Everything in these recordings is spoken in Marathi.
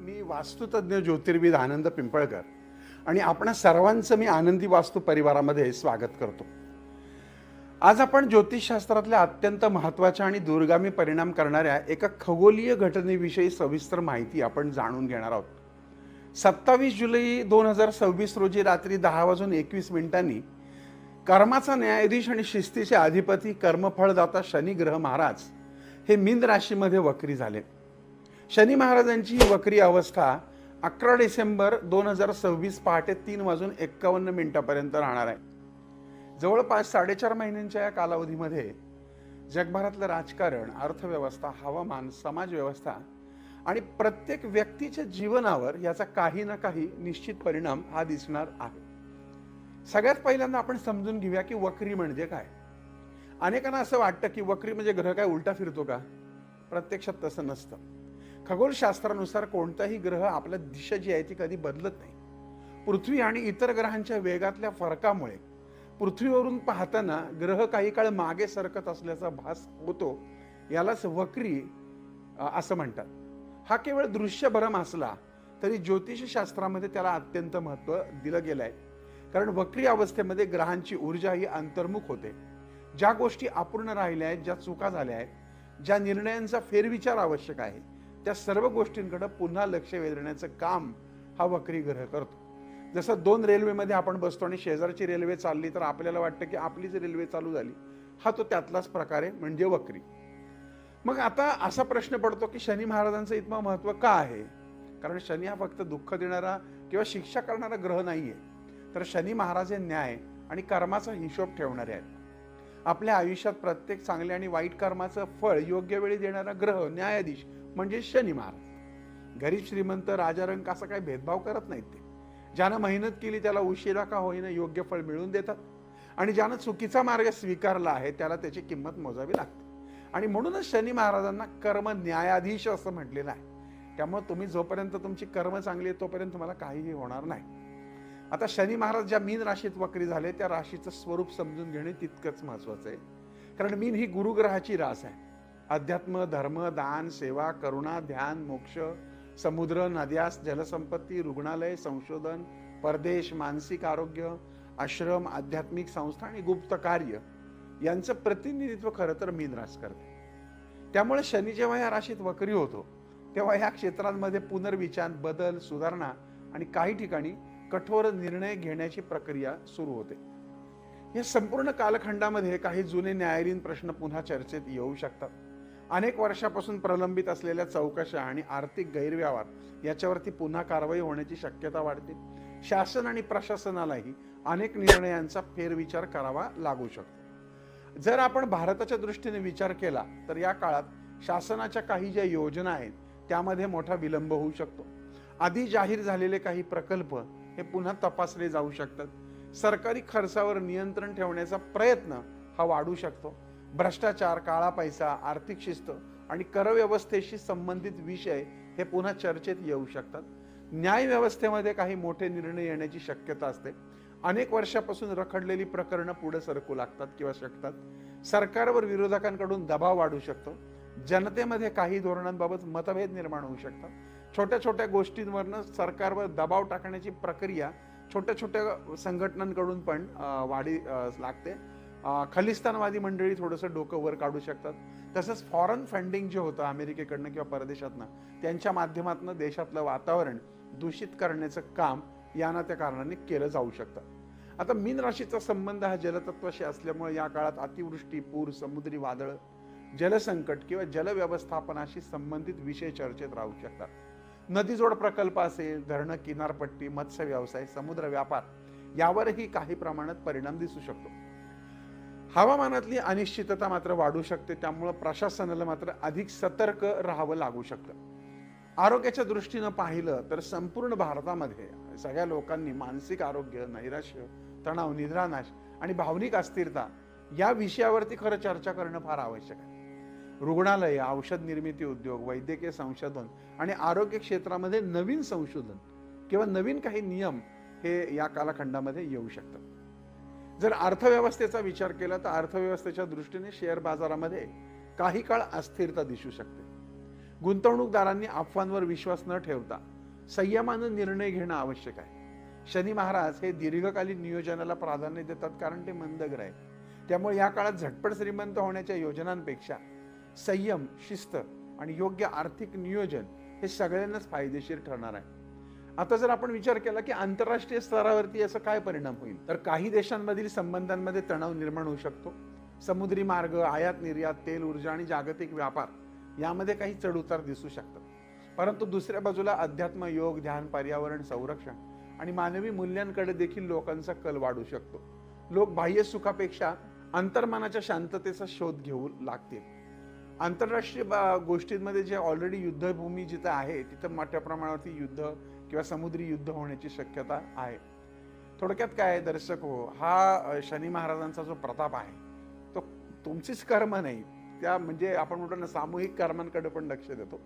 मी वास्तुतज्ञ ज्योतिर्विद आनंद पिंपळकर आणि आपण सर्वांचं मी आनंदी वास्तू परिवारामध्ये स्वागत करतो. आज आपण ज्योतिषशास्त्रातल्या अत्यंत महत्त्वाच्या आणि दूरगामी परिणाम करणाऱ्या एका खगोलीय घटनेविषयी सविस्तर माहिती आपण जाणून घेणार आहोत. 27 जुलै 2026 रोजी रात्री 10:21 कर्माचा न्यायाधीश आणि शिस्तीचे अधिपती कर्मफळदाता शनी ग्रह महाराज हे मीन राशीमध्ये वक्री झाले. शनी महाराजांची ही वक्री अवस्था 11 डिसेंबर 2026 पहाटे 3:51 पर्यंत राहणार आहे. जवळपास 4.5 महिन्यांच्या या कालावधीमध्ये जगभरातलं राजकारण, अर्थव्यवस्था, हवामान, समाजव्यवस्था आणि प्रत्येक व्यक्तीच्या जीवनावर याचा काही ना काही निश्चित परिणाम हा दिसणार आहे. सगळ्यात पहिल्यांदा आपण समजून घेऊया की वक्री म्हणजे काय. अनेकांना असं वाटतं की वक्री म्हणजे ग्रह काय उलटा फिरतो का? प्रत्यक्षात तसं नसतं. खगोलशास्त्रानुसार कोणताही ग्रह आपल्या दिशा जी आहे ती कधी बदलत नाही. पृथ्वी आणि इतर ग्रहांच्या वेगातल्या फरकामुळे पृथ्वीवरून पाहताना ग्रह काही काळ मागे सरकत असल्याचा भास होतो. यालाच वक्री असं म्हणतात. हा केवळ दृश्यभ्रम असला तरी ज्योतिषशास्त्रामध्ये त्याला अत्यंत महत्त्व दिलं गेलं आहे. कारण वक्री अवस्थेमध्ये ग्रहांची ऊर्जा ही अंतर्मुख होते. ज्या गोष्टी अपूर्ण राहिल्या आहेत, ज्या चुका झाल्या आहेत, ज्या निर्णयांचा फेरविचार आवश्यक आहे, त्या सर्व गोष्टींकडे पुन्हा लक्ष वेधण्याचं काम हा वक्री ग्रह करतो. जसं 2 रेल्वेमध्ये आपण बसतो आणि शेजारची रेल्वे चालली तर आपल्याला वाटतं की आपलीच रेल्वे चालू झाली. हा तो त्यातलाच प्रकार आहे, म्हणजे वक्री. मग आता असा प्रश्न पडतो की शनी महाराजांचं इतकं महत्त्व का आहे? कारण शनी हा फक्त दुःख देणारा किंवा शिक्षा करणारा ग्रह नाहीये, तर शनी महाराज हे न्याय आणि कर्माचा हिशोब ठेवणारे आहेत. आपल्या आयुष्यात प्रत्येक चांगल्या आणि वाईट कर्माचं फळ योग्य वेळी देणारा ग्रह न्यायाधीश म्हणजे शनी महाराज. गरीब श्रीमंत राजारंक असा काही भेदभाव करत नाहीत ते. ज्यानं मेहनत केली त्याला उशिरा का होईना योग्य फळ मिळवून देतात आणि ज्यानं चुकीचा मार्ग स्वीकारला आहे त्याला त्याची किंमत मोजावी लागते. आणि म्हणूनच शनी महाराजांना कर्म न्यायाधीश असं म्हटलेलं आहे. त्यामुळे तुम्ही जोपर्यंत तुमची कर्म चांगली आहे तोपर्यंत तुम्हाला काहीही होणार नाही. आता शनी महाराज ज्या मीन राशीत वक्री झाले त्या राशीचं स्वरूप समजून घेणे तितकंच महत्वाचं आहे. कारण मीन ही गुरुग्रहाची रास आहे. अध्यात्म, धर्म, दान, सेवा, करुणा, ध्यान, मोक्ष, समुद्र, नद्या, जलसंपत्ती, रुग्णालय, संशोधन, परदेश, मानसिक आरोग्य, आश्रम, आध्यात्मिक संस्था आणि गुप्त कार्य यांचं प्रतिनिधित्व खरं तर मीन रास करते. त्यामुळे शनी जेव्हा या राशीत वक्री होतो तेव्हा ह्या क्षेत्रांमध्ये पुनर्विचार, बदल, सुधारणा आणि काही ठिकाणी कठोर निर्णय घेण्याची प्रक्रिया सुरू होते. या संपूर्ण कालखंडामध्ये काही जुने न्यायालयीन प्रश्न पुन्हा चर्चेत येऊ शकतात. अनेक वर्षापासून प्रलंबित असलेल्या चौकशा आणि आर्थिक गैरव्यवहार याच्यावरती पुन्हा कारवाई होण्याची शक्यता वाढते. शासन आणि प्रशासनालाही अनेक निर्णयांचा फेरविचार करावा लागू शकतो. जर आपण भारताच्या दृष्टीने विचार केला तर या काळात शासनाच्या काही ज्या योजना आहेत त्यामध्ये मोठा विलंब होऊ शकतो. आधी जाहीर झालेले काही प्रकल्प हे पुन्हा तपासले जाऊ शकतात. सरकारी खर्चावर नियंत्रण ठेवण्याचा प्रयत्न हा वाढू शकतो. भ्रष्टाचार, काळा पैसा, आर्थिक शिस्त आणि कर व्यवस्थेशी संबंधित विषय हे पुन्हा चर्चेत येऊ शकतात. न्याय व्यवस्थेमध्ये काही मोठे निर्णय येण्याची शक्यता असते. अनेक वर्षापासून रखडलेली प्रकरणं पुढे सरकू लागतात किंवा शकतात. सरकारवर विरोधकांकडून दबाव वाढू शकतो. जनतेमध्ये काही धोरणांबाबत मतभेद निर्माण होऊ शकतात. छोट्या छोट्या गोष्टींवरनं सरकारवर दबाव टाकण्याची प्रक्रिया छोट्या छोट्या संघटनांकडून पण वाढी लागते. खलिस्तानवादी मंडळी थोडंसं डोकं वर काढू शकतात. तसंच फॉरेन फंडिंग जे होतं अमेरिकेकडनं किंवा परदेशातनं त्यांच्या माध्यमातून देशातलं वातावरण दूषित करण्याचं काम या ना त्या कारणाने केलं जाऊ शकतं. आता मीन राशीचा संबंध हा जलतत्वाशी असल्यामुळे या काळात अतिवृष्टी, पूर, समुद्री वादळ, जलसंकट किंवा जलव्यवस्थापनाशी संबंधित विषय चर्चेत राहू शकतात. नदीजोड प्रकल्प असेल, धरणं, किनारपट्टी, मत्स्य व्यवसाय, समुद्र व्यापार यावरही काही प्रमाणात परिणाम दिसू शकतो. हवामानातली अनिश्चितता मात्र वाढू शकते. त्यामुळे प्रशासनाला मात्र अधिक सतर्क राहावं लागू शकतं. आरोग्याच्या दृष्टीनं पाहिलं तर संपूर्ण भारतामध्ये सगळ्या लोकांनी मानसिक आरोग्य, नैराश्य, तणाव, निद्रानाश आणि भावनिक अस्थिरता या विषयावरती खरं चर्चा करणं फार आवश्यक आहे. रुग्णालय, औषध निर्मिती उद्योग, वैद्यकीय संशोधन आणि आरोग्य क्षेत्रामध्ये नवीन संशोधन किंवा नवीन काही नियम हे या कालखंडामध्ये येऊ शकतात. जर अर्थव्यवस्थेचा विचार केला तर अर्थव्यवस्थेच्या दृष्टीने शेअर बाजारामध्ये काही काळ अस्थिरता दिसू शकते. गुंतवणूकदारांनी अफवांवर विश्वास न ठेवता संयमानं निर्णय घेणं आवश्यक आहे. शनी महाराज हे दीर्घकालीन नियोजनाला प्राधान्य देतात, कारण ते मंदग्रह आहे. त्यामुळे या काळात झटपट श्रीमंत होण्याच्या योजनांपेक्षा संयम, शिस्त आणि योग्य आर्थिक नियोजन हे सगळ्यांनाच फायदेशीर ठरणार आहे. आता जर आपण विचार केला की आंतरराष्ट्रीय स्तरावरती याचा काय परिणाम होईल, तर काही देशांमधील संबंधांमध्ये तणाव निर्माण होऊ शकतो. समुद्री मार्ग, आयात निर्यात, तेल, ऊर्जा आणि जागतिक व्यापार यामध्ये काही चढउतार दिसू शकतात. परंतु दुसऱ्या बाजूला अध्यात्म, योग, ध्यान, पर्यावरण संरक्षण आणि मानवी मूल्यांकडे देखील लोकांचा कल वाढू शकतो. लोक बाह्य सुखापेक्षा अंतर्मनाच्या शांततेचा शोध घेऊ लागतील. आंतरराष्ट्रीय गोष्टींमध्ये जे ऑलरेडी युद्धभूमी जिथं आहे तिथं मोठ्या प्रमाणावरती युद्ध किंवा समुद्री युद्ध होण्याची शक्यता आहे. थोडक्यात काय दर्शक हो, हा शनी महाराजांचा जो प्रताप आहे तो तुमचीच कर्म नाही, त्या म्हणजे आपण म्हणतो ना सामूहिक कर्मांकडे पण लक्ष देतो.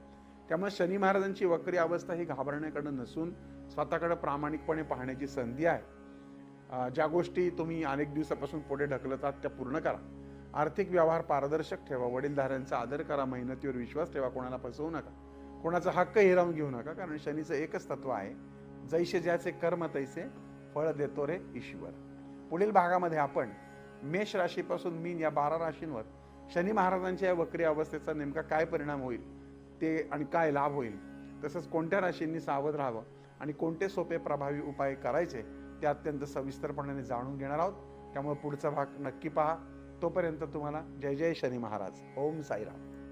त्यामुळे शनी महाराजांची वक्री अवस्था ही घाबरण्याकडे नसून स्वतःकडे प्रामाणिकपणे पाहण्याची संधी आहे. ज्या गोष्टी तुम्ही अनेक दिवसापासून पुढे ढकलतात त्या पूर्ण करा. आर्थिक व्यवहार पारदर्शक ठेवा. वडीलधाऱ्यांचा आदर करा. मेहनतीवर विश्वास ठेवा. कोणाला फसवू नका. कोणाचा हक्क हिरावून घेऊ नका, कारण शनीचं एकच तत्व आहे, जैसे ज्याचे कर्म तैसे फळ देतो रे ईश्वर. पुढील भागामध्ये आपण मेष राशीपासून मीन या 12 राशींवर शनी महाराजांच्या या वक्री अवस्थेचा नेमका काय परिणाम होईल ते आणि काय लाभ होईल, तसंच कोणत्या राशींनी सावध राहावं आणि कोणते सोपे प्रभावी उपाय करायचे ते अत्यंत सविस्तरपणे जाणून घेणार आहोत. त्यामुळे पुढचा भाग नक्की पहा. तोपर्यंत तुम्हाला जय जय शनी महाराज. ओम साईराम.